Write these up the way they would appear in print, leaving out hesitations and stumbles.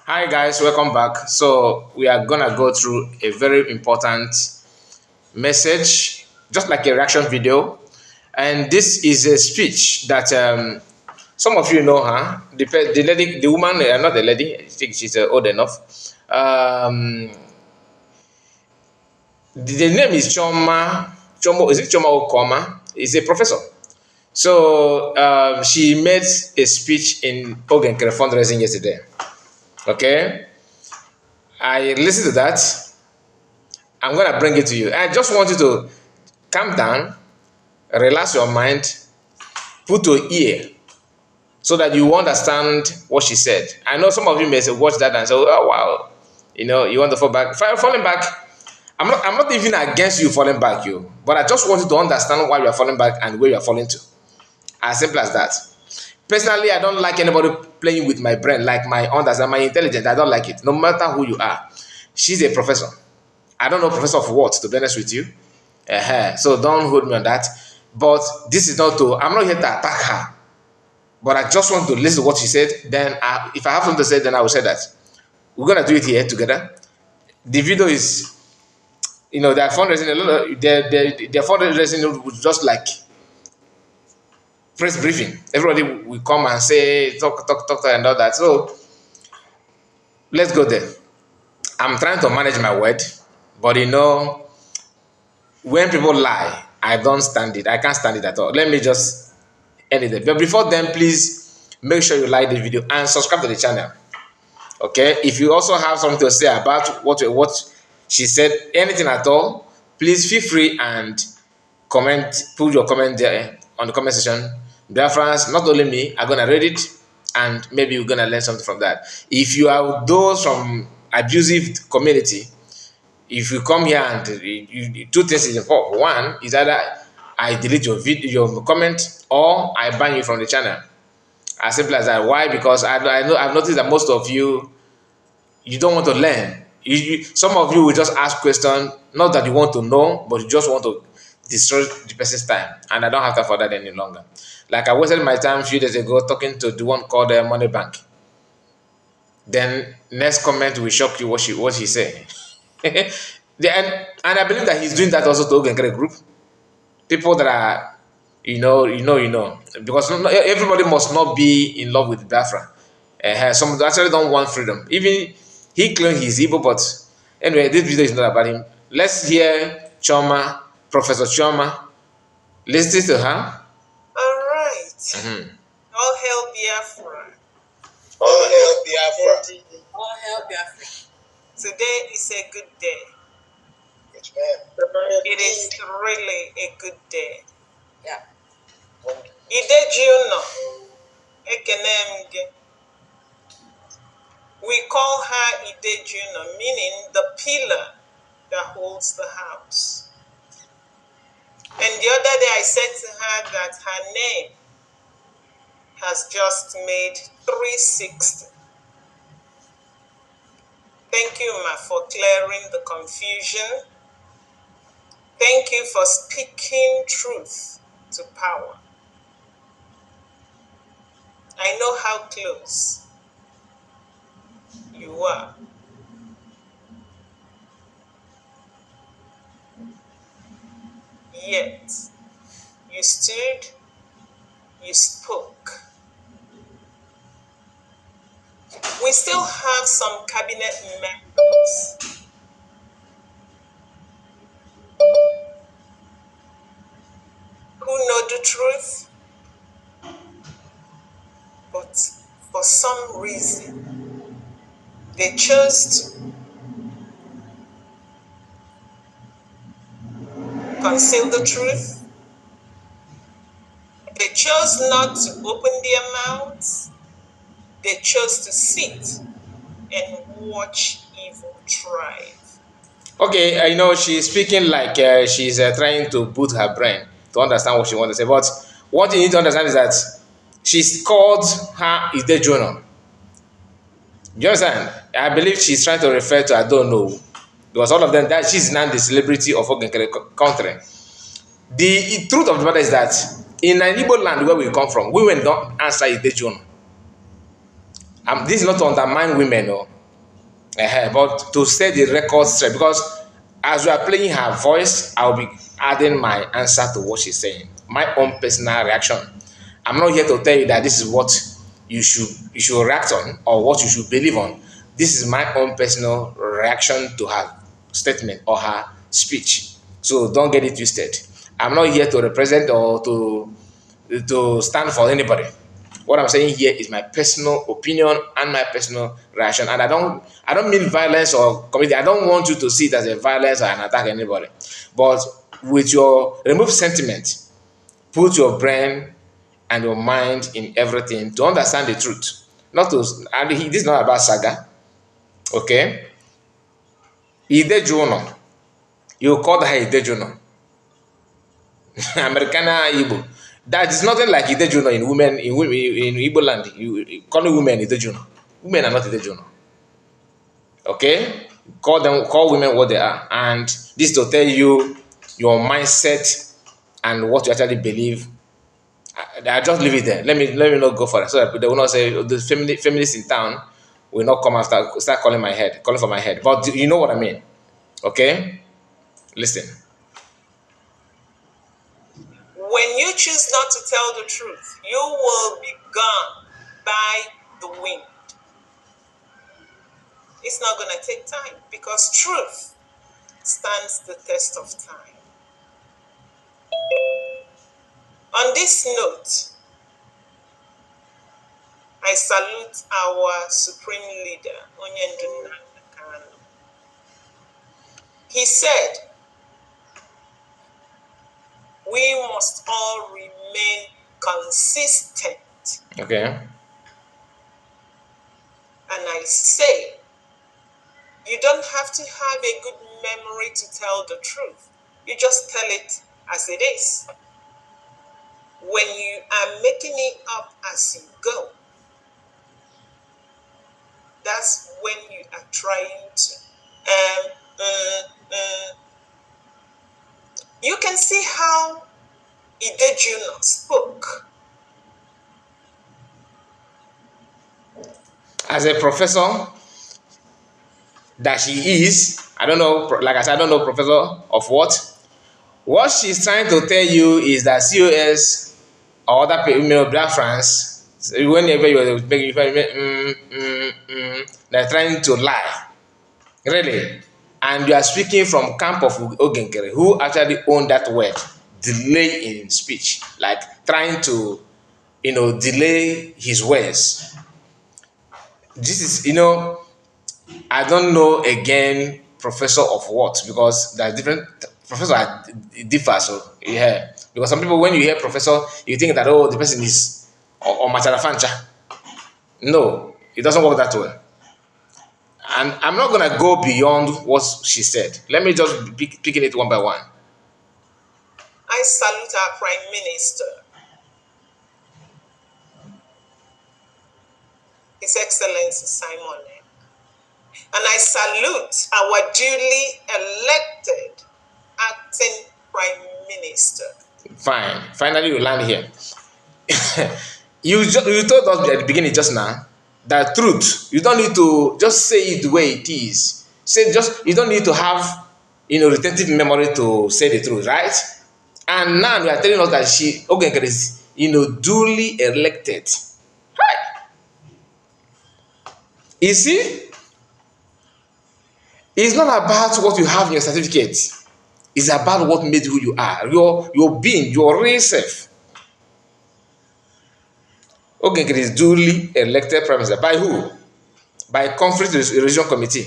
Hi guys, welcome back. So we are gonna go through a very important message, just like a reaction video, and this is a speech that some of you know her. The lady, the woman, not the lady. I think she's old enough. Um, the name is Choma. Chomo is it Choma Okoma? Is a professor. So she made a speech in Nkere fundraising yesterday. Okay, I listened to that. I'm gonna bring it to you. I just want you to calm down, relax your mind, put your ear so that you understand what she said. I know some of you may say, watch that and say, oh wow, you want to fall back. Falling back, I'm not even against you falling back, but I just want you to understand why you are falling back and where you are falling to. As simple as that. Personally, I don't like anybody playing with my brain, like my understanding, my intelligence. I don't like it, no matter who you are. She's a professor. I don't know professor of what, to be honest with you. So don't hold me on that. But this is not to, I'm not here to attack her. But I just want to listen to what she said. Then, if I have something to say, then I will say that. We're going to do it here together. The video is, their fundraising, their fundraising was just like press briefing. Everybody will come and say, talk, and all that. So, let's go there. I'm trying to manage my word. But when people lie, I don't stand it. I can't stand it at all. Let me just end it there. But before then, please make sure you like the video and subscribe to the channel. Okay? If you also have something to say about what she said, anything at all, please feel free and comment. Put your comment there on the comment section. Biafrans, not only me, are gonna read it and maybe we're gonna learn something from that. If you are those from abusive community, if you come here and two things is involved. One is either I delete your video, your comment, or I ban you from the channel. As simple as that. Why? Because I know I've noticed that most of you don't want to learn. Some of you will just ask questions, not that you want to know, but you just want to destroy the person's time, and I don't have time for that any longer. Like I wasted my time a few days ago talking to the one called Money Bank. Then next comment will shock you what she said. and I believe that he's doing that also to Nkere group. People that are, because everybody must not be in love with Biafra. Some actually don't want freedom. Even he claims he's evil, but anyway, this video is not about him. Let's hear Chioma, Professor Chioma. Listen to her. All right. All hail Biafra. All hail Biafra. All hail Biafra. Today is a good day. It is really a good day. Yeah. Ide Juno. Ekenemge. We call her Ide Juno, meaning the pillar that holds the house. And the other day I said to her that her name has just made 360. Thank you, Ma, for clearing the confusion. Thank you for speaking truth to power. I know how close you are. Yet, you stood, you spoke. We still have some cabinet members who know the truth, but for some reason, they chose to conceal the truth. They chose not to open their mouths. They chose to sit and watch evil thrive. Okay, she's speaking like she's trying to boot her brain to understand what she wants to say. But what you need to understand is that she's called her Ide Juno. You understand? I believe she's trying to refer to, I don't know, because all of them, that she's now the celebrity of Nkere country. The truth of the matter is that in an Igbo land where we come from, women don't answer Ide Juno. This is not to undermine women, no. But to set the record straight, because as we are playing her voice, I'll be adding my answer to what she's saying, my own personal reaction. I'm not here to tell you that this is what you should react on or what you should believe on. This is my own personal reaction to her statement or her speech. So don't get it twisted. I'm not here to represent or to stand for anybody. What I'm saying here is my personal opinion and my personal reaction. And I don't mean violence or community. I don't want you to see it as a violence or an attack anybody. But with your remove sentiment, put your brain and your mind in everything to understand the truth. Not to and this is not about saga. Okay? Idejuno. You call her Idejuno. Americana Igbo. That is nothing like Idejuno in women in Igbo land. You calling women Idejuno. Women are not Idejuno. Okay? Call women what they are. And this to tell you your mindset and what you actually believe. I just leave it there. Let me not go for it. So that they will not say the feminists in town will not come after start calling for my head. But you know what I mean. Okay? Listen. When you choose not to tell the truth, you will be gone by the wind. It's not going to take time because truth stands the test of time. On this note, I salute our supreme leader, Onyendu Nkere. He said, we must all remain consistent. Okay. And I say, you don't have to have a good memory to tell the truth. You just tell it as it is. When you are making it up as you go, that's when you are trying to. You can see how Idejuno spoke. As a professor that she is, I don't know, like I said, I don't know professor of what. What she's trying to tell you is that COS or other people, Black France, whenever you're making, they're trying to lie. Really. And you are speaking from camp of Nkere, who actually own that word, delay in speech, like trying to, delay his words. This is, I don't know again, professor of what, because there's different professor differ. So yeah, because some people when you hear professor, you think that the person is or Macharafancha. No, it doesn't work that way. And I'm not gonna go beyond what she said. Let me just be picking it one by one. I salute our Prime Minister, His Excellency Simon. And I salute our duly elected acting Prime Minister. Fine. Finally, you land here. You told us at the beginning just now that truth. You don't need to just say it the way it is. You don't need to have retentive memory to say the truth, right? And now you are telling us that Nkere is duly elected. Right? You see? It's not about what you have in your certificate. It's about what made who you are. Your being, your real self. Nkere is duly elected Prime Minister. By who? By Conflict Resolution Committee.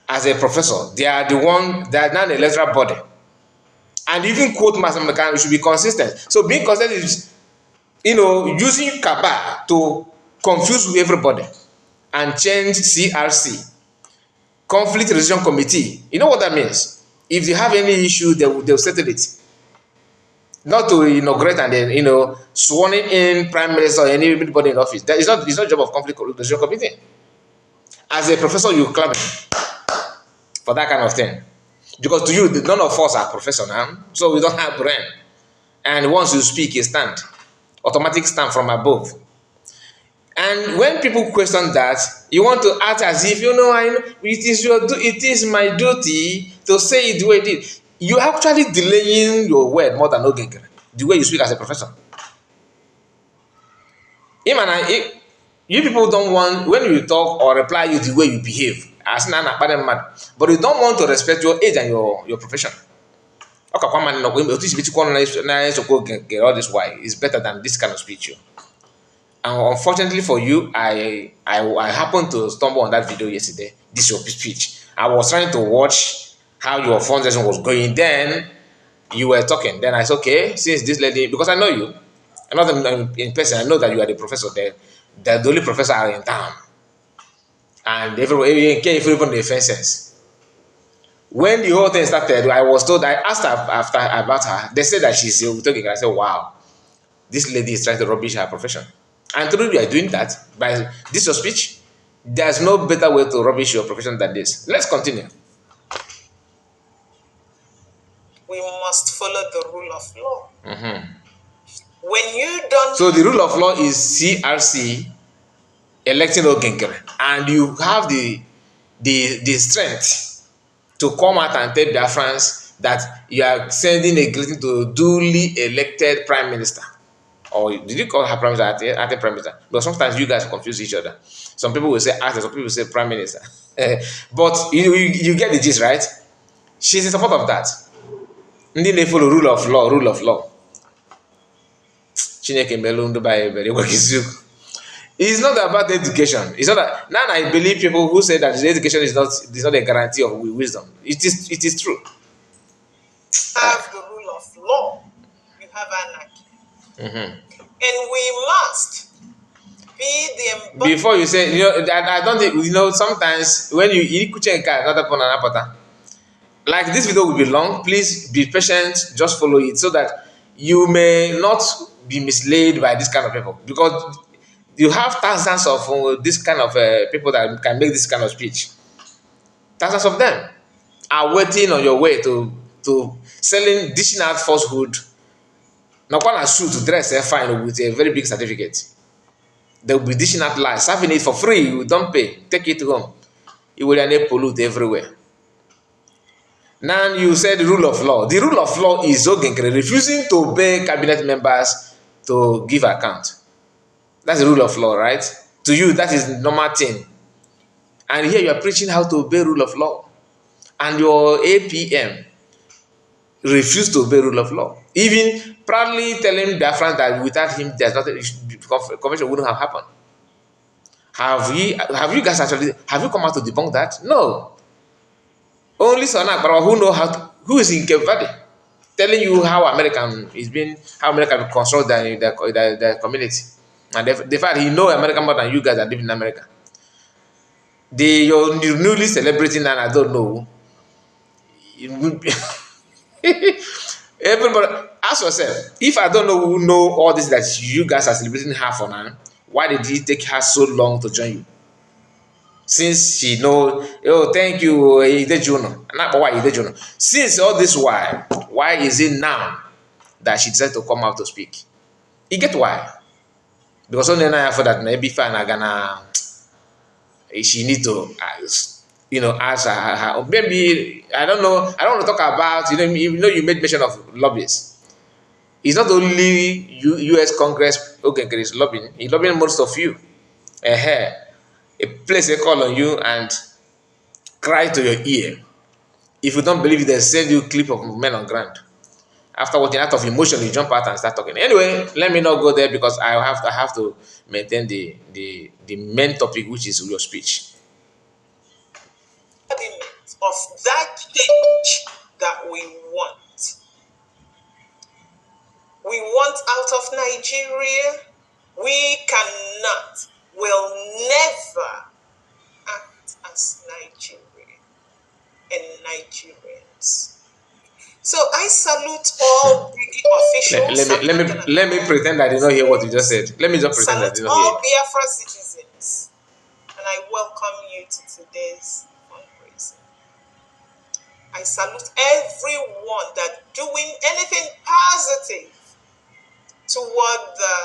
As a professor, they are now the electoral body. And even quote Master McCann, you should be consistent. So being consistent is, using cabal to confuse everybody and change CRC. Conflict Resolution Committee. You know what that means? If you have any issue, they'll settle it. Not to inaugurate and then, sworn in Prime Minister or anybody in office. That is not, it's not job of Conflict Resolution Committee. As a professor, you clap for that kind of thing. Because to you, none of us are professional, so we don't have brain. And once you speak, you stand. Automatic stand from above. And when people question that, you want to act as if you know, I know it is my duty to say it the way it is. You actually delaying your word more than Ogengere, the way you speak as a professor. Him and you people don't want when you talk or reply you the way you behave. As na mad, but you don't want to respect your age and your profession. Okay, all this why is better than this kind of speech. And unfortunately for you, I happened to stumble on that video yesterday. This your speech. I was trying to watch how your fundraising was going. Then you were talking. Then I said, okay, since this lady, because I know you, I'm not in person. I know that you are the professor there. The only professor are in town, and everybody, even the fences. When the whole thing started, I was told. I asked her after about her. They said that she's talking. I said, wow, this lady is trying to rubbish her profession. And truly, you are doing that by this your speech. There's no better way to rubbish your profession than this. Let's continue. We must follow the rule of law. When you don't. So the rule of law is CRC electing Nkere, and you have the strength to come out and tell Biafrans that you are sending a greeting to duly elected prime minister. Or did you call her prime minister at the prime minister? Because sometimes you guys confuse each other. Some people will say actor, some people will say prime minister. But you get the gist, right? She's in support of that. Ndị na-follow rule of law, rule of law. Chineke melu ndụ ba ebere eziokwu. It's not about education. It's not that now I believe people who say that education is not a guarantee of wisdom. It is true. Have the rule of law, you have anarchy. And we must be the before you say, I don't think, sometimes when you eat another pon like this video will be long, please be patient, just follow it so that you may not be misled by this kind of people, because you have thousands of this kind of people that can make this kind of speech. Thousands of them are waiting on your way to selling, dishing out falsehood. Now, one has to dress fine with a very big certificate. They will be dishing out lies, serving it for free. You don't pay, take it home. You will pollute everywhere. Now you said the rule of law. The rule of law is Nkere refusing to obey cabinet members to give account. That's the rule of law, right? To you, that is the normal thing. And here you are preaching how to obey rule of law. And your APM refused to obey rule of law. Even proudly telling Biafran that without him, there's nothing, convention wouldn't have happened. Have you guys actually, have you come out to debunk that? No. Only Sana who is in Cape Verde, telling you how American control the community. And the fact he know American more than you guys are living in America. You're newly celebrating, and I don't know. Everybody, ask yourself, if I don't know all this that you guys are celebrating her for now, why did it take her so long to join you? Since she know, thank you, since all this why is it now that she decided to come out to speak? You get why? Because only now for that maybe fine gonna she need to ask her maybe I don't know. I don't want to talk about you made mention of lobbyists. It's not only U.S. Congress Nkere is lobbying. He's lobbying most of you. A place a call on you and cry to your ear. If you don't believe it, they send you a clip of men on ground. After watching out of emotion, you jump out and start talking. Anyway, let me not go there because I have to maintain the main topic, which is your speech. Of that change that we want. We want out of Nigeria. We cannot, will never act as Nigeria and Nigerians. So I salute all the officials. Let me pretend I did not hear what you just said. Let me just pretend I did not hear. All Biafra citizens, and I welcome you to today's fundraising. I salute everyone that doing anything positive toward the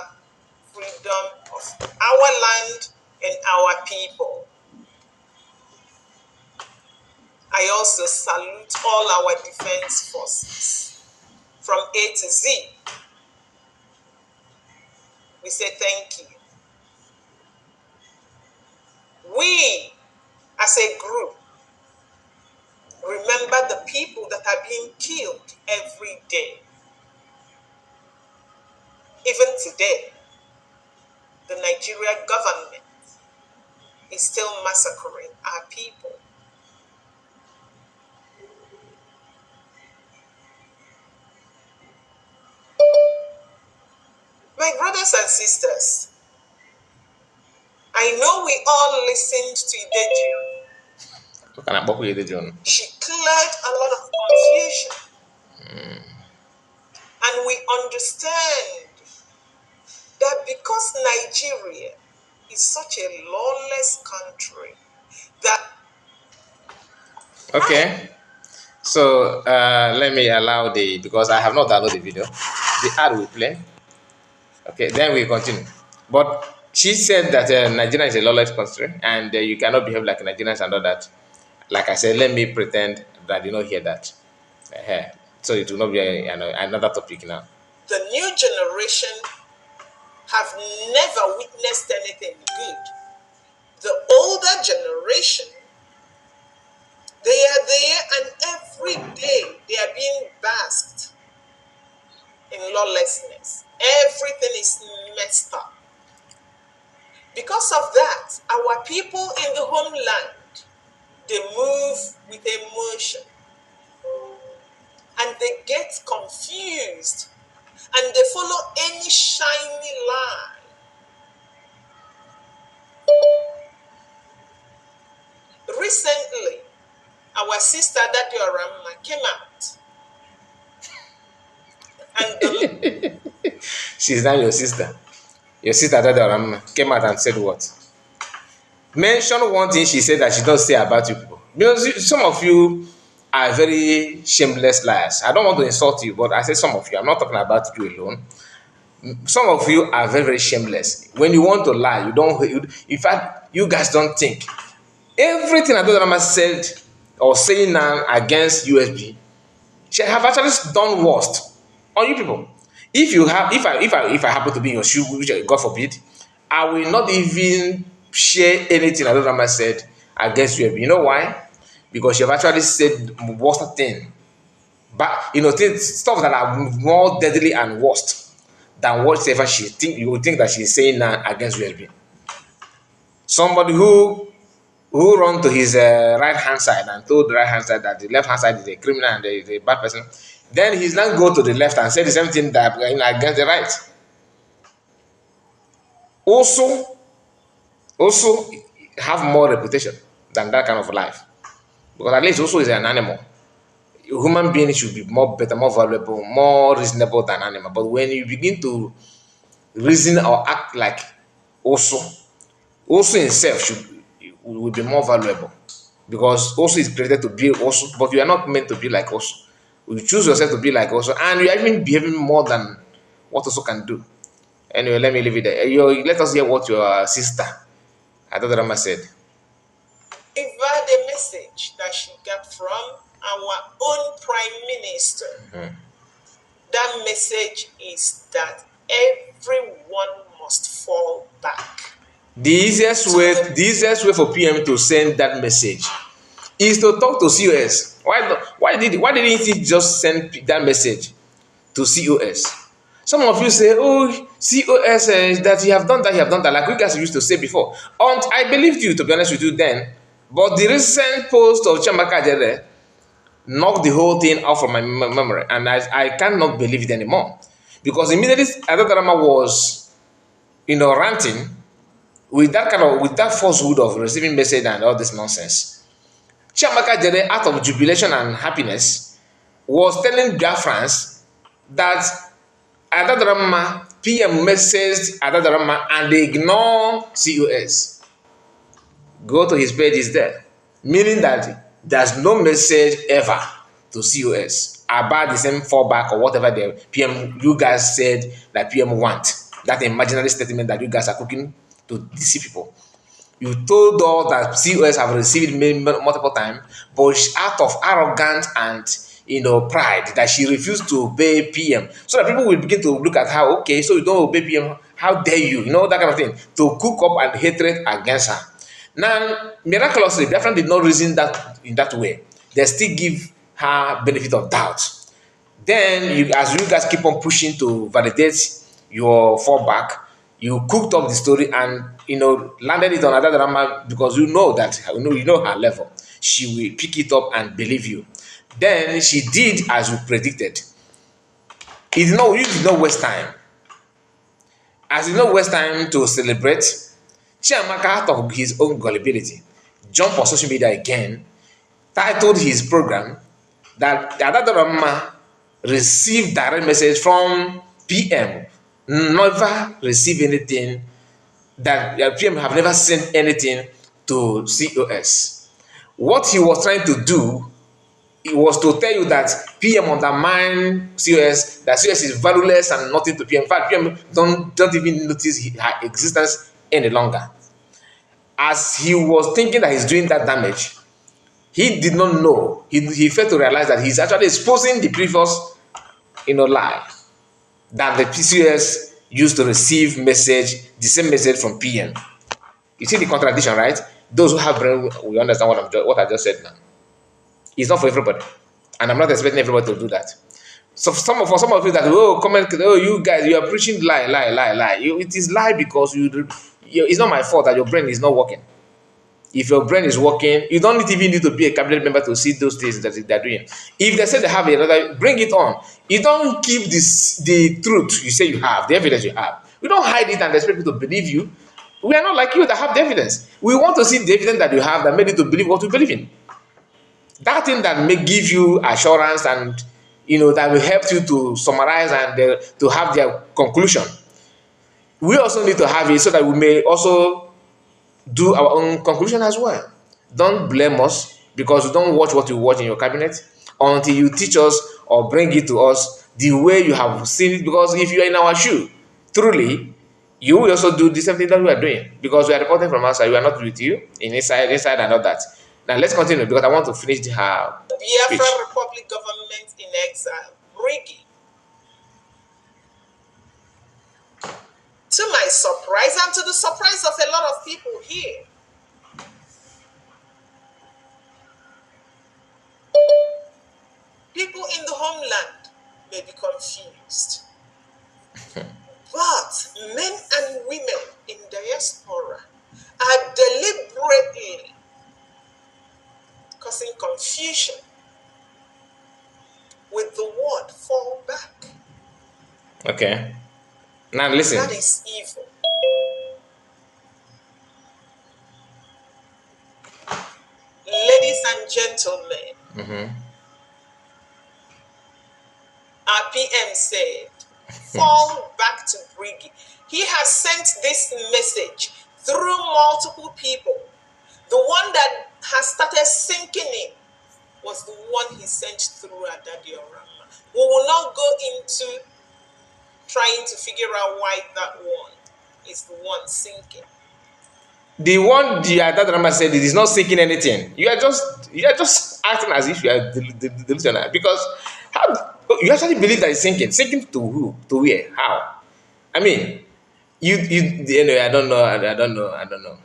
freedom of our land and our people. I also salute all our defense forces from A to Z. We say thank you. We, as a group, remember the people that are being killed every day. Even today, the Nigerian government is still massacring our people. My brothers and sisters, I know we all listened to Ideju. She cleared a lot of confusion. And we understand that because Nigeria is such a lawless country, that... Okay. So let me allow because I have not downloaded the video. The ad will play. Okay, then we continue. But she said that Nigeria is a lawless country and you cannot behave like Nigerians and all that. Like I said, let me pretend that I did not hear that. So it will not be another topic now. The new generation have never witnessed anything good. The older generation, they are there and every day they are being basked in lawlessness. Everything is messed up. Because of that, our people in the homeland, they move with emotion and they get confused and they follow any shiny lie. Recently, our sister Dadi Oramma came out. And she's not your sister. Your sister Dadi Oramma came out and said what? Mention one thing she said that she don't say about you people. Because some of you are very shameless liars. I don't want to insult you, but I say some of you. I'm not talking about you alone. Some of you are very, very shameless. When you want to lie, you don't. In fact, you guys don't think. Everything Dadi Oramma said or saying now against USB, she have actually done worst on you people. If you have, if I happen to be in your shoe, which God forbid, I will not even share anything Dadi Oramma said against you. You know why? Because she have actually said worst thing, but stuff that are more deadly and worst than whatever you would think that she's saying now against USB. Somebody who run to his right hand side and told the right hand side that the left hand side is a criminal and is a bad person, then he's now go to the left and say the same thing that against the right. Also have more reputation than that kind of life, because at least also is an animal. A human being should be more better, more valuable, more reasonable than animal. But when you begin to reason or act like also himself will be more valuable, because also is created to be also, but you are not meant to be like also. You choose yourself to be like also, and you are even behaving more than what also can do. Anyway, let me leave it there. Let us hear what your sister Dadi Oramma said. Give her the message that she got from our own Prime Minister. Mm-hmm. That message is that everyone must fall back. The easiest way for PM to send that message is to talk to COS. Why didn't he just send that message to COS? Some of you say, oh, COS that you have done that, like you guys used to say before. And I believed you, to be honest with you then, but the recent post of Chioma knocked the whole thing out from my memory, and I cannot believe it anymore. Because immediately Dadi Oramma was, ranting with that falsehood of receiving message and all this nonsense. Chioma, out of jubilation and happiness, was telling Biafrans that Dadi Oramma PM messaged Dadi Oramma and they ignore COS. Go to his page, is there, meaning that there's no message ever to COS about the same fallback or whatever the PM you guys said that PM want. that imaginary statement that you guys are cooking to deceive people. You told us that COS have received multiple times, but out of arrogance and pride that she refused to obey PM. So that people will begin to look at her, okay, so you don't obey PM, how dare you, that kind of thing, to cook up and hatred against her. Now, miraculously, Biafran did not reason that in that way. They still give her benefit of doubt. Then, as you guys keep on pushing to validate your fallback, you cooked up the story and landed it on another drama because that you know her level. She will pick it up and believe you. Then she did as you predicted. You did not waste time. As you did not waste time to celebrate, Chiamaka, out of his own gullibility, jumped on social media again, titled his program that Adadorama received direct message from PM, never received anything, that PM have never sent anything to COS. What he was trying to do, it was to tell you that PM undermine COS, that COS is valueless and nothing to PM. In fact, PM don't even notice her existence any longer. As he was thinking that he's doing that damage, he did not know. He failed to realize that he's actually exposing the previous lie that the PCS used to receive the same message from PM. You see the contradiction, right? Those who have brain will understand what I just said now. It's not for everybody, and I'm not expecting everybody to do that. So for some of you that comment, you guys, you are preaching lie. It is lie because it's not my fault that your brain is not working. If your brain is working, you don't even need to be a cabinet member to see those things that they're doing. If they say they have another, bring it on. You don't keep the truth you say you have, the evidence you have. We don't hide it and expect people to believe you. We are not like you that have the evidence. We want to see the evidence that you have that made you to believe what you believe in. That thing that may give you assurance and that will help you to summarize and to have their conclusion. We also need to have it so that we may also do our own conclusion as well. Don't blame us because you don't watch what you watch in your cabinet until you teach us or bring it to us the way you have seen it. Because if you are in our shoe, truly, you will also do the same thing that we are doing because we are reporting from outside. We are not with you inside and all that. Now let's continue because I want to finish her speech. Biafra Republic government in exile, Brigi. To my surprise and to the surprise of a lot of people here, people in the homeland may be confused. But men and women in diaspora are deliberately causing confusion with the word fall back. Okay. Now listen. That is evil. Ladies and gentlemen, our PM said, fall back to Brigi. He has sent this message through multiple people. The one that has started sinking in was the one he sent through Adadiorama. We will not go into trying to figure out why that one is the one sinking. The one the Adadiorama said it is not sinking anything. You are just acting as if you are delusional because how you actually believe that it's sinking. Sinking to who? To where? How? I mean, anyway, I don't know.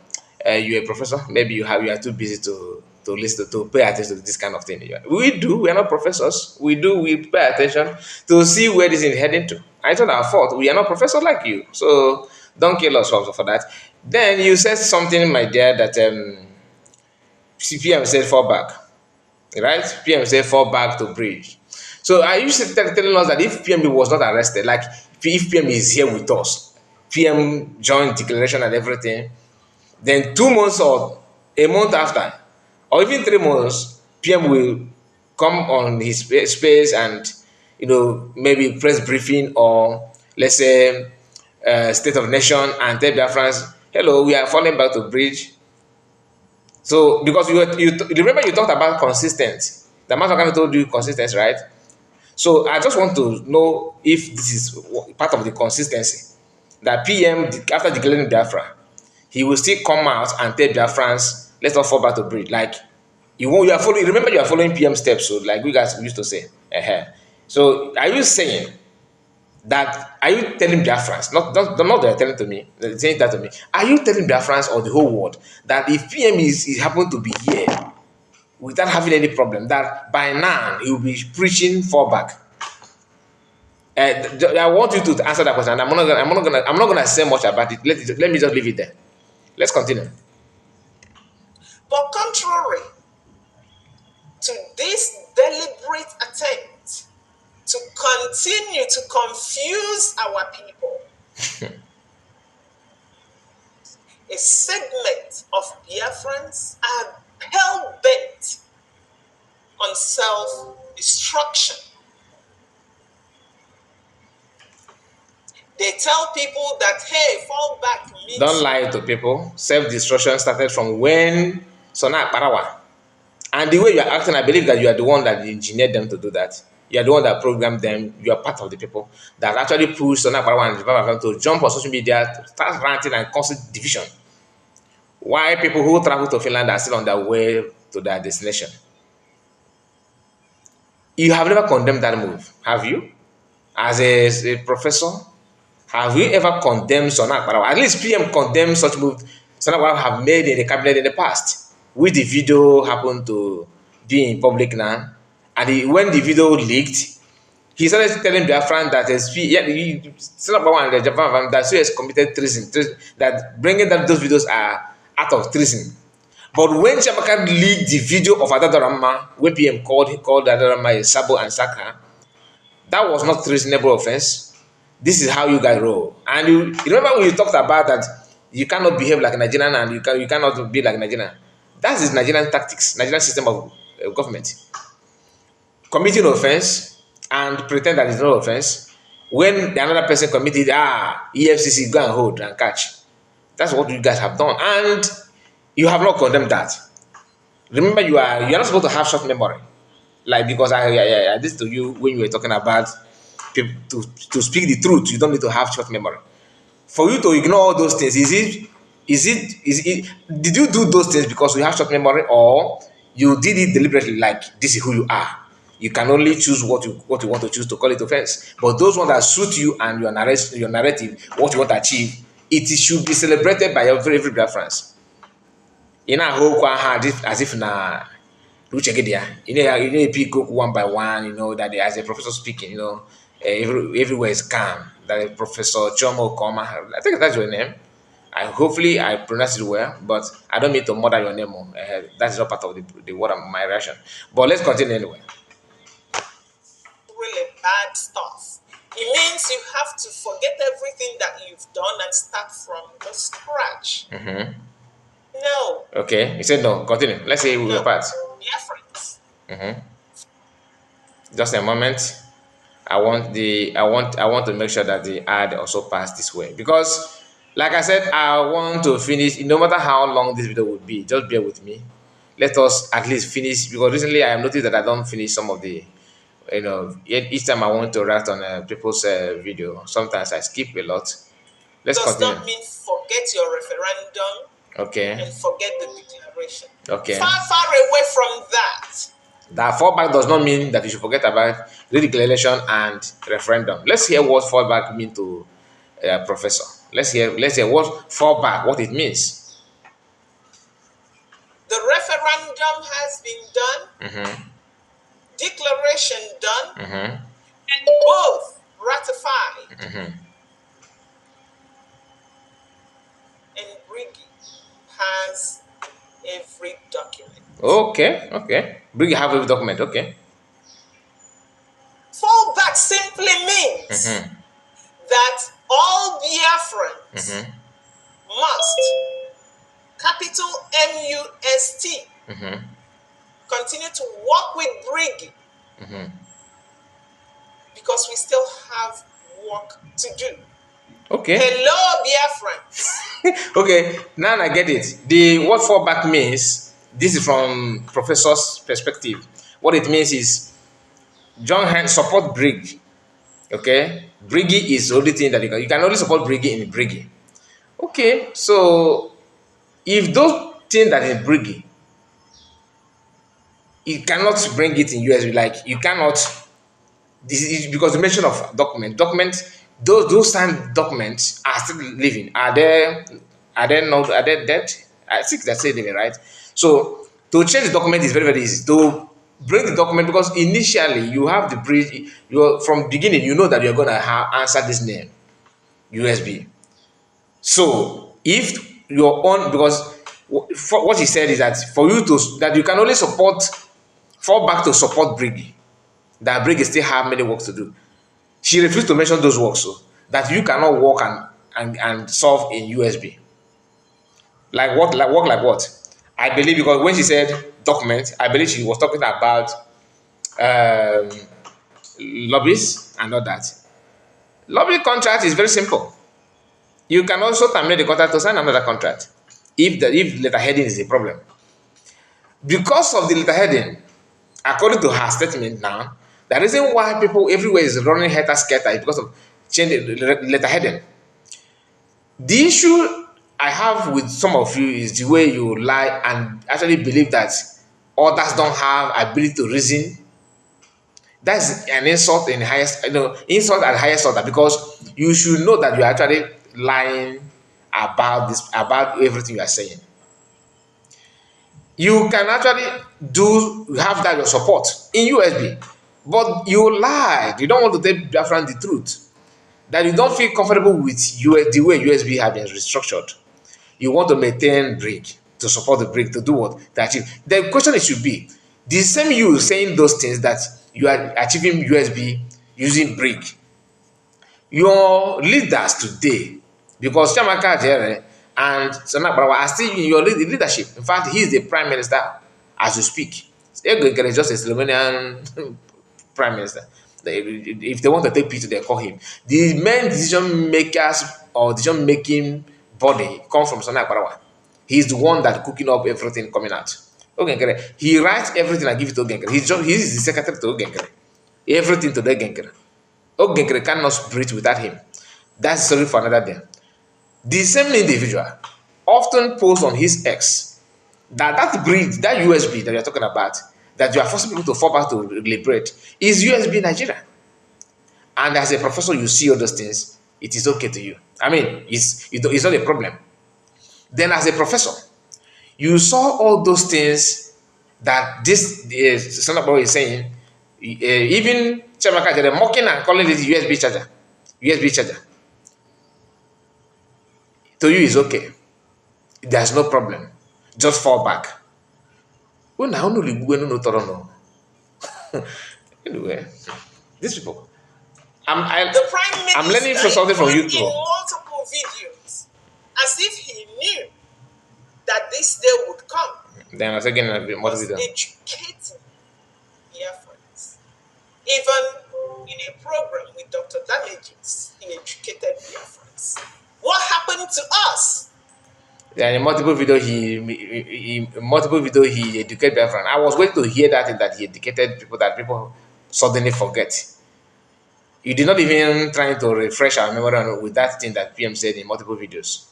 You're a professor. Maybe you are too busy to listen to pay attention to this kind of thing. We are not professors. We pay attention to see where this is heading to. It's not our fault. We are not professors like you. So don't kill us for that. Then you said something, my dear, that PM said fall back. Right? PM said fall back to bridge. So are you telling us that if PM was not arrested, like if PM is here with us, PM joined declaration and everything, then 2 months or a month after, or even 3 months, PM will come on his space and maybe press briefing or let's say State of Nation and tell Biafrans, hello, we are falling back to bridge. So because you remember you talked about consistency. The master kind of told you consistency, right? So I just want to know if this is part of the consistency. that PM, after declaring Biafra, he will still come out and tell Biafrans, let us fall back to breed. Like, you are following, remember you are following PM steps, so like we guys used to say. So are you saying that, are you telling Biafrans, not they're telling to me, they're saying that to me, are you telling Biafrans or the whole world that if PM is happen to be here without having any problem, that by now he will be preaching fallback? I want you to answer that question. I'm not gonna say much about it. Let me just leave it there. Let's continue. But contrary to this deliberate attempt to continue to confuse our people, a segment of Biafrans are hell-bent on self-destruction. They tell people that, hey, fall back means... Don't lie to people. Self-destruction started from when Sona Parawa. And the way you are acting, I believe that you are the one that engineered them to do that. You are the one that programmed them. You are part of the people that actually pushed Sona Parawa and Revival to jump on social media, to start ranting and causing division. Why people who travel to Finland are still on their way to their destination? You have never condemned that move, have you? As a professor, have you ever condemned Sona Parawa? At least PM condemned such move Sona Parawa have made in the cabinet in the past, which the video happened to be in public now. And when the video leaked, he started telling Biafran that Sona Parawa and the Japan that so has committed treason, that bringing that those videos are act of treason. But when Chioma leaked the video of Adadarama, when PM called Adadarama a Sabo and Saka, that was not treasonable offense. This is how you guys roll. And you remember when you talked about that you cannot behave like a Nigerian and you cannot be like a Nigerian. That is Nigerian tactics, Nigerian system of government. Committing offense and pretend that it's no offense. When the another person committed, EFCC, go and hold and catch. That's what you guys have done. And you have not condemned that. Remember, you are not supposed to have short memory. Like, because I did to you when you were talking about people to speak the truth, you don't need to have short memory. For you to ignore all those things, did you do those things because you have short memory, or you did it deliberately, like this is who you are? You can only choose what you want to choose to call it offense. But those ones that suit you and your narrative, what you want to achieve, it should be celebrated by every Biafrans. You know, as if na you pick up one by one, that as a professor speaking, everywhere is calm. That Professor Chioma, I think that's your name. Hopefully I pronounce it well, but I don't mean to murder your name. That's not part of the word of my reaction. But let's continue anyway. Really bad stuff. It means you have to forget everything that you've done and start from the scratch. No. Okay, you said no. Continue. Let's say we were part. Difference. Just a moment. I want to make sure that the ad also passed this way, because, like I said, I want to finish. No matter how long this video would be, just bear with me. Let us at least finish, because recently I have noticed that I don't finish some of the. Each time I want to react on people's video, sometimes I skip a lot. Let's continue. Does not mean forget your referendum. Okay. And forget the declaration. Okay. Far away from that. That fallback does not mean that you should forget about the declaration and referendum. Let's hear what fallback means to Professor. Let's hear what fallback, what it means. The referendum has been done. Declaration done. And both ratified. And Briggy has every document. Okay. Briggy have every document, okay. Fallback simply means that all Biafrans must, capital MUST, continue to work with Briggy because we still have work to do. Okay. Hello, Biafrans. Okay, now I get it. What fallback means, this is from Professor's perspective. What it means is, John Hand support Brig. Okay, Brigi is the only thing that you can only support Brigi in Brigi. Okay, so if those things that in Brigi, you cannot bring it in USB, like you cannot. This is because the mention of documents, those signed documents are still living. Are they not? Are they dead? I think they're still living, right? So to change the document is very very easy. To bring the document, because initially you have the bridge. You from beginning you know that you're gonna answer this name USB. So if your own, because for what he said is that for you to that you can only support fall back to support Brig, that Brig still have many works to do. She refused to mention those works, so that you cannot work and solve in USB. Like what? Like work like what? I believe, because when she said document, I believe she was talking about um, lobbies and all that. Lobby contract is very simple. You can also terminate the contract to sign another contract if letter heading is a problem. Because of the letter heading, according to her statement now, the reason why people everywhere is running helter skelter is because of changing the letter heading. The issue I have with some of you is the way you lie and actually believe that others don't have ability to reason. That's an insult in the highest, insult at the highest order, because you should know that you are actually lying about this, about everything you are saying. You can actually have that your support in USB, but you lied. You don't want to tell Biafran the truth. That you don't feel comfortable with the way USB have been restructured. You want to maintain Brig to support the Brig to do what? To achieve. The question should be the same you saying those things that you are achieving USB using Brig. Your leaders today, because Chiamaka Jere and Sanabarawa are still in your leadership. In fact, he is the prime minister as you speak. Nkere is just a Slovenian prime minister. If they want to take picture, they call him. The main decision makers or decision making body come from Sanabarawa. He's the one that cooking up everything coming out. Okay, he writes everything and give it to Nkere. He's the secretary to Nkere. Everything to the Nkere. Nkere cannot breathe without him. That's sorry for another day. The same individual often posts on his X that breed, that USB that you're talking about, that you are forcing people to fall back to liberate, is USB Nigeria. And as a professor, you see all those things, it is okay to you. I mean, it's not a problem. Then as a professor, you saw all those things that this Senator is saying, even Chiamaka, they're mocking and calling it USB charger. USB charger. To you is okay. There's no problem. Just fall back. Anyway, these people. The Prime Minister I'm learning from something from you. in multiple videos, as if he knew that this day would come. Then I was again more video. Educating the efforts. Even in a program with Dr. Damages, he educated the efforts. What happened to us? Yeah, in multiple video he educated Biafran. I was waiting to hear that he educated people that people suddenly forget. You did not even try to refresh our memory with that thing that PM said in multiple videos.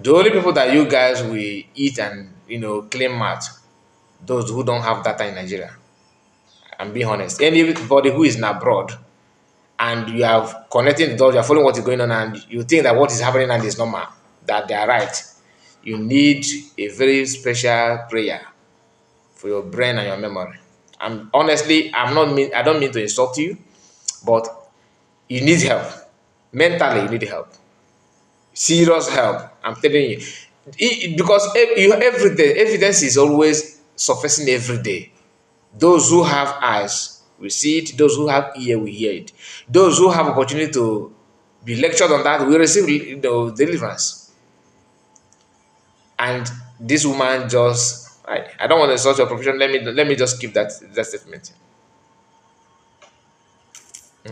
The only people that you guys will eat and claim math, those who don't have data in Nigeria. I'm being honest. Anybody who is in abroad and you are connecting the dots, you are following what is going on, and you think that what is happening and is normal, that they are right, you need a very special prayer for your brain and your memory. I don't mean to insult you, but you need help. Mentally, you need help. Serious help. I'm telling you. Because evidence is always surfacing every day. Those who have eyes will see it. Those who have ear will hear it. Those who have opportunity to be lectured on that will receive deliverance. And this woman just, I don't want to insult your profession. Let me just keep that statement. The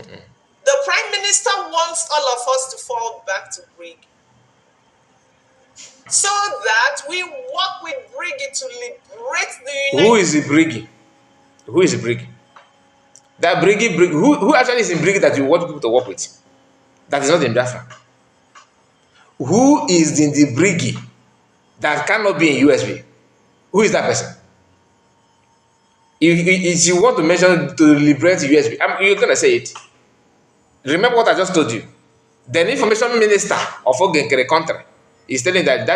Prime Minister wants all of us to fall back to Brig, so that we work with Brig to liberate the United. Who is the Brig? Who is the Brig? That Brigi, who actually is in Brigi that you want people to work with? That is not in Biafra. Who is in the Brigi that cannot be in USB? Who is that person? If you want to mention to liberate USB, you're going to say it. Remember what I just told you. The information minister of Nkere country is telling that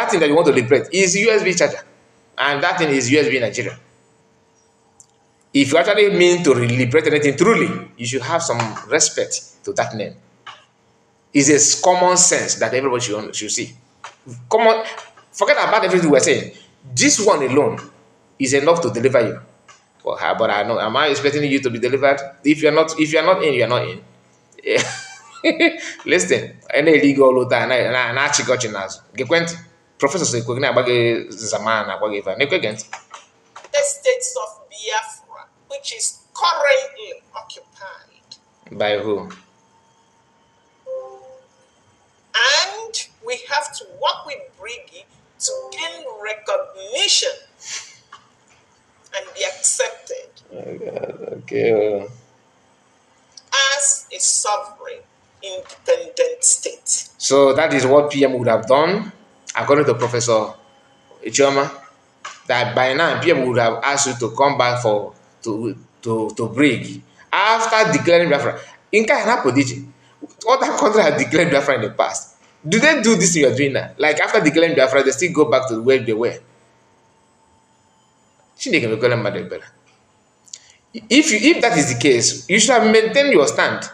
thing that you want to liberate is USB charger. And that thing is USB Nigeria. If you actually mean to liberate anything truly, you should have some respect to that name. It's a common sense that everybody should see. Forget about everything we're saying. This one alone is enough to deliver you. But I know, am I expecting you to be delivered? If you're not in, you're not in. Listen, any illegal lota na achịkọchị n'azụ. Gekwentị, Professor Sekwe na agbage zaman na agbage ife. Nekwegentị. The states of Biafra, which is currently occupied. By who? And we have to work with Brigi to gain recognition and be accepted. Oh God, okay. As a sovereign, independent state. So that is what PM would have done, according to Professor Chioma. That by now PM would have asked you to come back to Brig after declaring Biafra. Nkere Podiji, other countries have declared Biafra in the past. Do they do this you are doing now? Like after declaring Biafra, they still go back to where they were. If that is the case, you should have maintained your stand.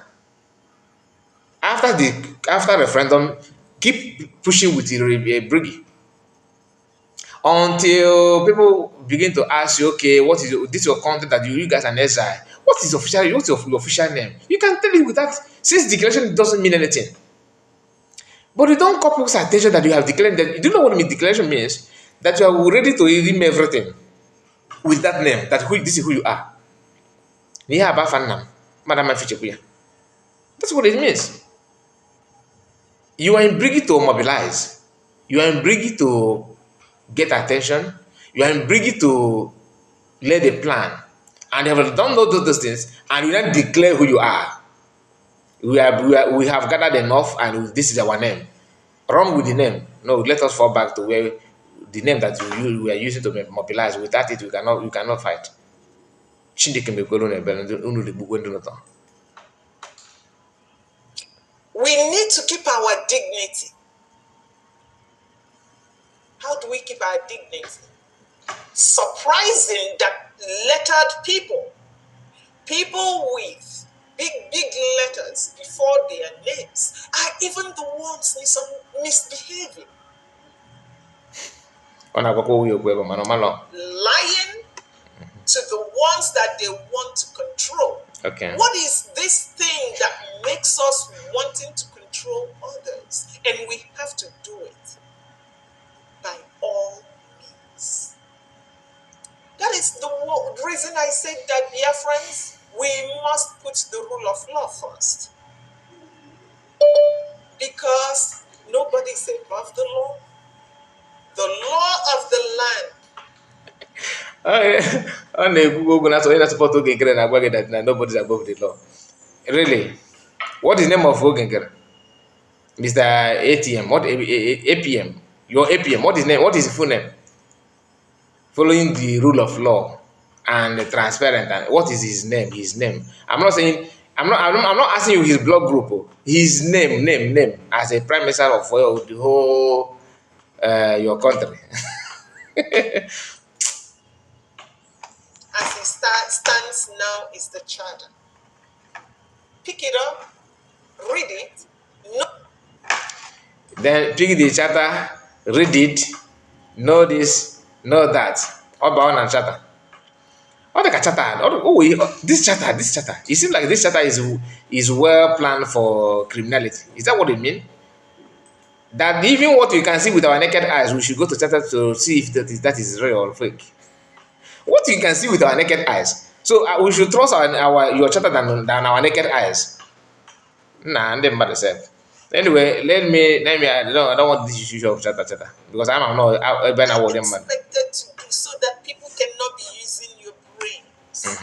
After referendum, keep pushing with the Brigi until people begin to ask you, okay, what is this your content that you guys are an SI? What's your official name? You can tell it with that, since declaration doesn't mean anything. But you don't call people's attention that you have declared that. You do know what declaration means? That you are ready to redeem everything with that name, that this is who you are. That's what it means. You are in Brigi to mobilize. You are in Brigi to get attention. You are in Brigi to lay the plan. And you have done all those things, and you then declare who you are. We have gathered enough, and this is our name. Run with the name. No, let us fall back to where the name that we are using to mobilize. Without it, you cannot fight. We need to keep our dignity. How do we keep our dignity? Surprising that lettered people with big letters before their names are even the ones misbehaving. Lying to the ones that they want to control. Okay. What is this thing that makes us wanting to control others? And we have to do it by all means. That is the reason I said that, dear friends, we must put the rule of law first. Because nobody is above the law. The law of the land. Nobody's above the law. Really? What is the name of Nkere? Mr. ATM, what APM? Your APM, what is name? What is his full name? Following the rule of law and transparent. And what is his name? His name. I'm not asking you his blog group. His name as a prime minister of the whole your country. As it stands now is the charter. Pick it up, read it. No. Then pick the charter, read it, know this, know that. About and charter. This charter. It seems like this charter is well planned for criminality. Is that what it means? That even what we can see with our naked eyes, we should go to charter to see if that is real or fake. What we can see with our naked eyes. So we should trust your charter than our naked eyes. Nah, and then by yourself. Anyway, let me. I don't want this issue of charter because I'm not. Expected to do so that people cannot be using your brains.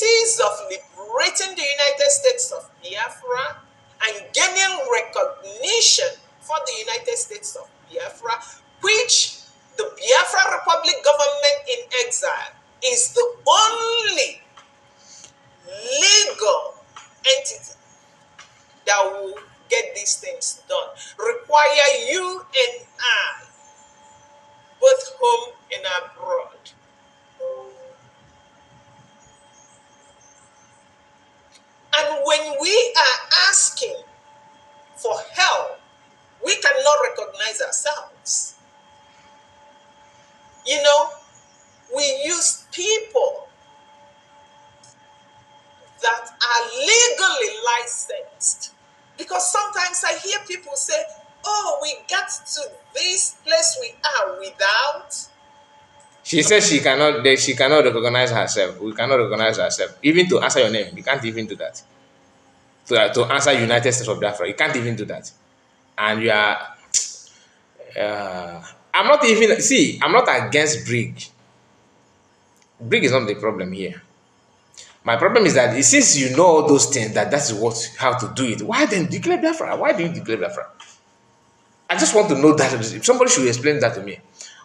possibilities of liberating the United States of Biafra and gaining recognition for the United States of Biafra, which the Biafra Republic government in exile is the only legal entity that will get these things done, require you and I, both home and abroad. And when we are asking for help, we cannot recognize ourselves. You know, we use people that are legally licensed. Because sometimes I hear people say, oh, we got to this place we are without. She says she cannot recognize herself. We cannot recognize ourselves. Even to answer your name, you can't even do that. To answer United States of Biafra, you can't even do that. And you are I'm not against Brig. Brig is not the problem here. My problem is that since you know all those things, that's how to do it, why then declare Biafra? Why do you declare Biafra? I just want to know that. Somebody should explain that to me.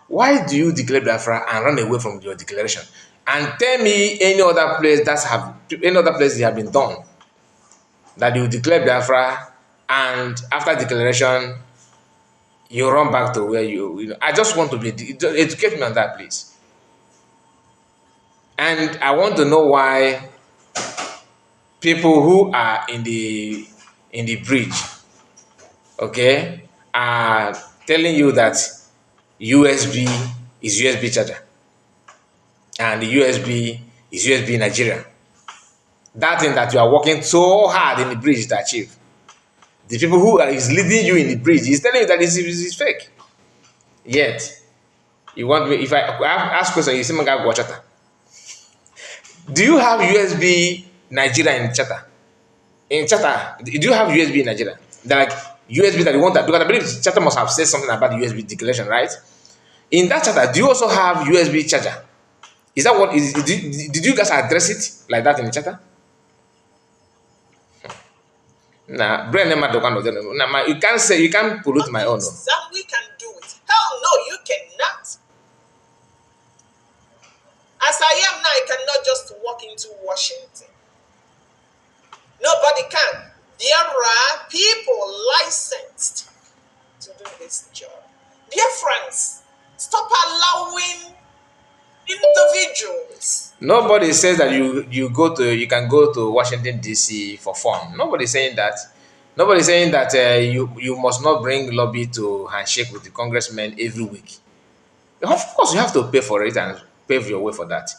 Why do you declare Biafra and run away from your declaration? And tell me any other place they have been done that you declare Biafra and after declaration you run back to where you know. I just want to be educate me on that, please. And I want to know why people who are in the bridge, okay, are telling you that USB is USB charger and the USB is USB Nigeria. That thing that you are working so hard in the bridge to achieve. The people who is leading you in the bridge is telling you that this is fake. Yet, you want me, if I ask question, you say, do you have USB Nigeria in Chata? In Chata, do you have USB in Nigeria? They're like USB that you want that, because I believe Chata must have said something about the USB declaration, right? In that Chata, do you also have USB charger? Is that what is? Did you guys address it like that in the Chata? Nah, brain never do kind of them. Nah, you can't say, you can't pollute my own. That we can do it. Hell no, you cannot. As I am now, I cannot just walk into Washington. Nobody can. There are people licensed to do this job. Dear friends, stop allowing individuals. Nobody says that you can go to Washington DC for fun. Nobody's saying that. Nobody's saying that you must not bring lobby to handshake with the congressman every week. Of course, you have to pay for it and pave your way for that.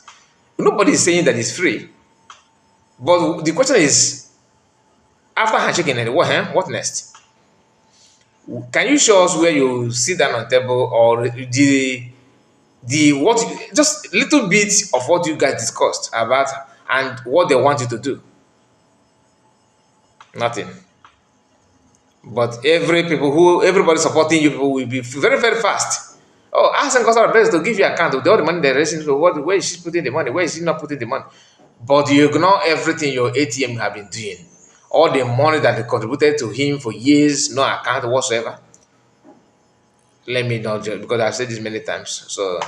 Nobody is saying that it's free. But the question is, after handshaking, what next? Can you show us where you sit down on table or just little bit of what you guys discussed about and what they want you to do? Nothing. But everybody supporting you people will be very, very fast. Oh, ask customer best to give you account of all the money they're raising. So where is she putting the money? Where is she not putting the money? But you ignore everything your ATM have been doing. All the money that they contributed to him for years, no account whatsoever. Let me not judge, because I've said this many times. So,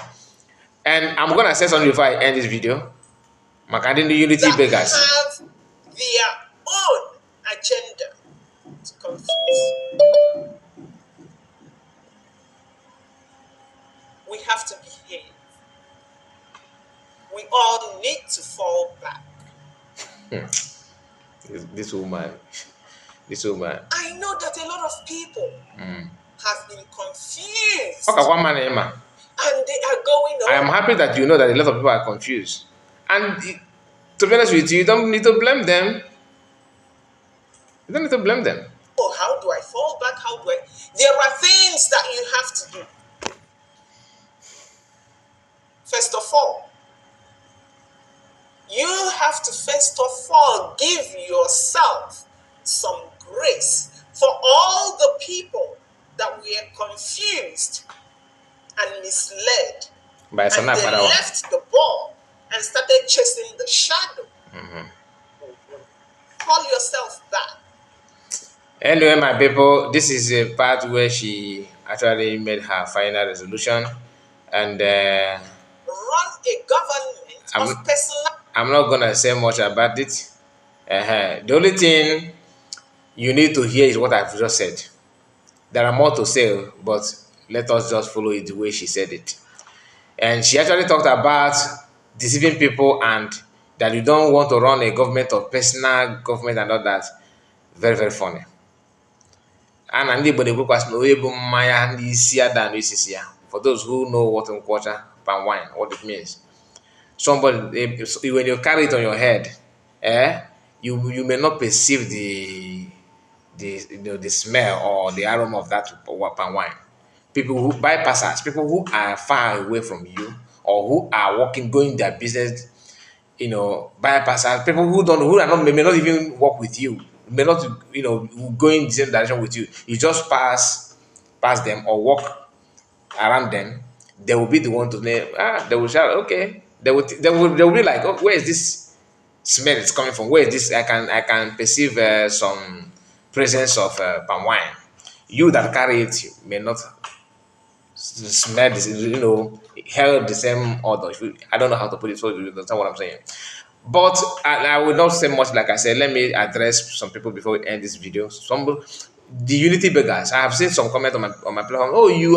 and I'm gonna say something before I end this video. Makadini Unity beggars have their own agenda to confuse. We have to behave. We all need to fall back. This woman. I know that a lot of people have been confused. Okay, one man, Emma. And they are going on. I am happy that you know that a lot of people are confused. And to be honest with you, you don't need to blame them. You don't need to blame them. Oh, how do I fall back? There are things that you have to do. First of all, you have to give yourself some grace for all the people that were confused and misled. By and they left the ball and started chasing the shadow. Call yourself that. Anyway, my people, this is a part where she actually made her final resolution, and Run a government I'm of personal. I'm not gonna say much about it. The only thing you need to hear is what I've just said. There are more to say, but let us just follow it the way she said it. And she actually talked about deceiving people and that you don't want to run a government of personal government and all that. Very, very funny. And ndị Igbo na-ekwukwasị na onye bụ mmanya n'isi ada n'isisi ya. For those who know what nkwocha palm wine, what it means. Somebody, when you carry it on your head, you may not perceive the smell or the aroma of that palm wine. People who bypassers, people who are far away from you or who are working, going their business, bypassers, people who are not may not even work with you, may not go in the same direction with you. You just pass them or walk around them. They will be the one to name. They will shout, okay. They will be like, oh, where is this smell it's coming from? Where is this? I can perceive some presence of palm wine. You that carry it may not smell this, held the same odor. I don't know how to put it, so you understand what I'm saying. But I will not say much. Like I said, let me address some people before we end this video. The unity beggars. I have seen some comment on my platform. Oh, you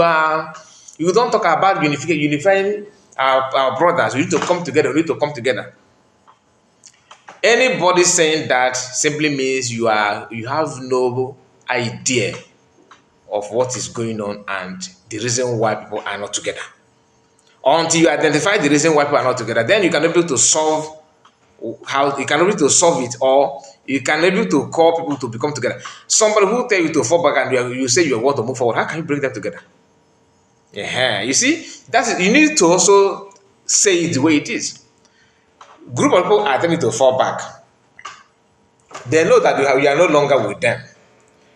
don't talk about unifying our brothers. We need to come together. We need to come together. Anybody saying that simply means you have no idea of what is going on and the reason why people are not together. Until you identify the reason why people are not together, then you can be able to solve it, or you can be able to call people to become together. Somebody who tell you to fall back and you say you want to move forward, how can you bring them together? Yeah, you see, you need to also say it the way it is. Group of people are telling you to fall back. They know that you are no longer with them.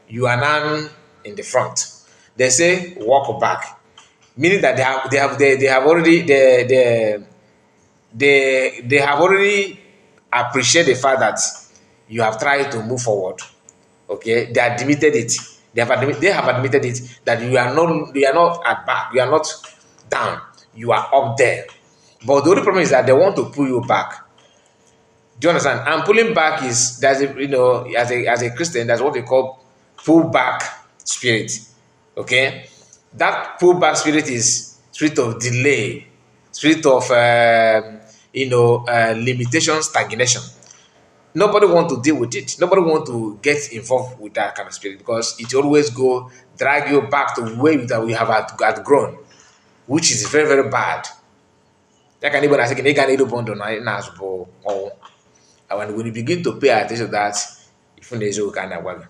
You are now in the front. They say walk back, meaning that they have already appreciated the fact that you have tried to move forward. Okay, they admitted it. They have admitted it that you are not at back. You are not down. You are up there. But the only problem is that they want to pull you back. Do you understand? And pulling back is as a Christian, that's what they call pull back spirit. Okay, that pull back spirit is spirit of delay, spirit of limitation, stagnation. Nobody want to deal with it. Nobody want to get involved with that kind of spirit because it always drag you back to where that we have outgrown, which is very, very bad. And when you begin to pay attention to that, even there's no kind of wagon.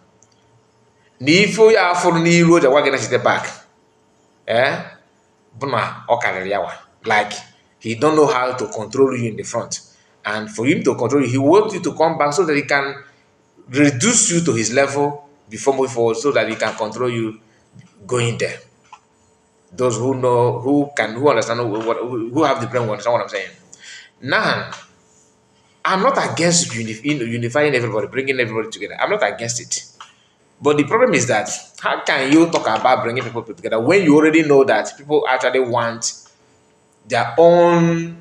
Nifo ya for ni road the wagon is back. Like he don't know how to control you in the front. And for him to control you, he wants you to come back so that he can reduce you to his level before moving forward, so that he can control you going there. Those who know, who understand, who have the brain, will understand what I'm saying. Now, I'm not against unifying everybody, bringing everybody together. I'm not against it. But the problem is that how can you talk about bringing people together when you already know that people actually want their own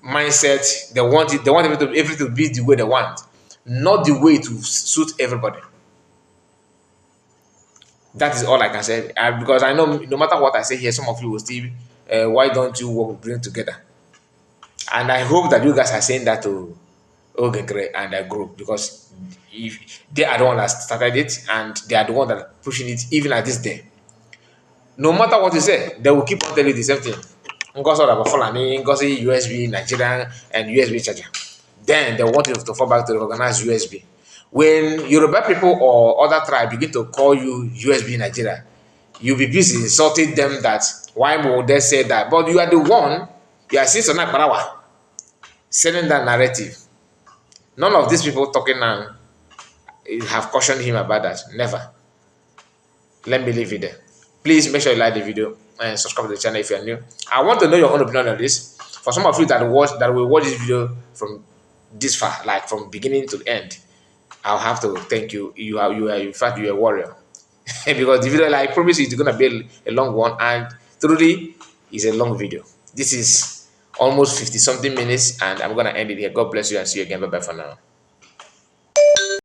mindset? They want everything to be the way they want, not the way to suit everybody. That is all I can say. Because I know no matter what I say here, some of you will still, why don't you bring together? And I hope that you guys are saying that to Nkere and their group, because if they are the one that started it and they are the one that are pushing it even at this day. No matter what you say, they will keep on telling you the same thing. USB, Nigerian, and USB charger. Then they want you to fall back to recognize USB. When Yoruba people or other tribe begin to call you USB Nigeria, you'll be busy insulting them that why would they say that? But you are the one, you are selling that narrative. None of these people talking now have cautioned him about that. Never. Let me leave it there. Please make sure you like the video and subscribe to the channel if you are new. I want to know your own opinion on this. For some of you that will watch this video from this far, like from beginning to end, I'll have to thank you. You are in fact you're a warrior. Because the video, like I promise you, it's gonna be a long one, and truly it's a long video. This is almost 50 something minutes, and I'm gonna end it here. God bless you and see you again. Bye bye for now.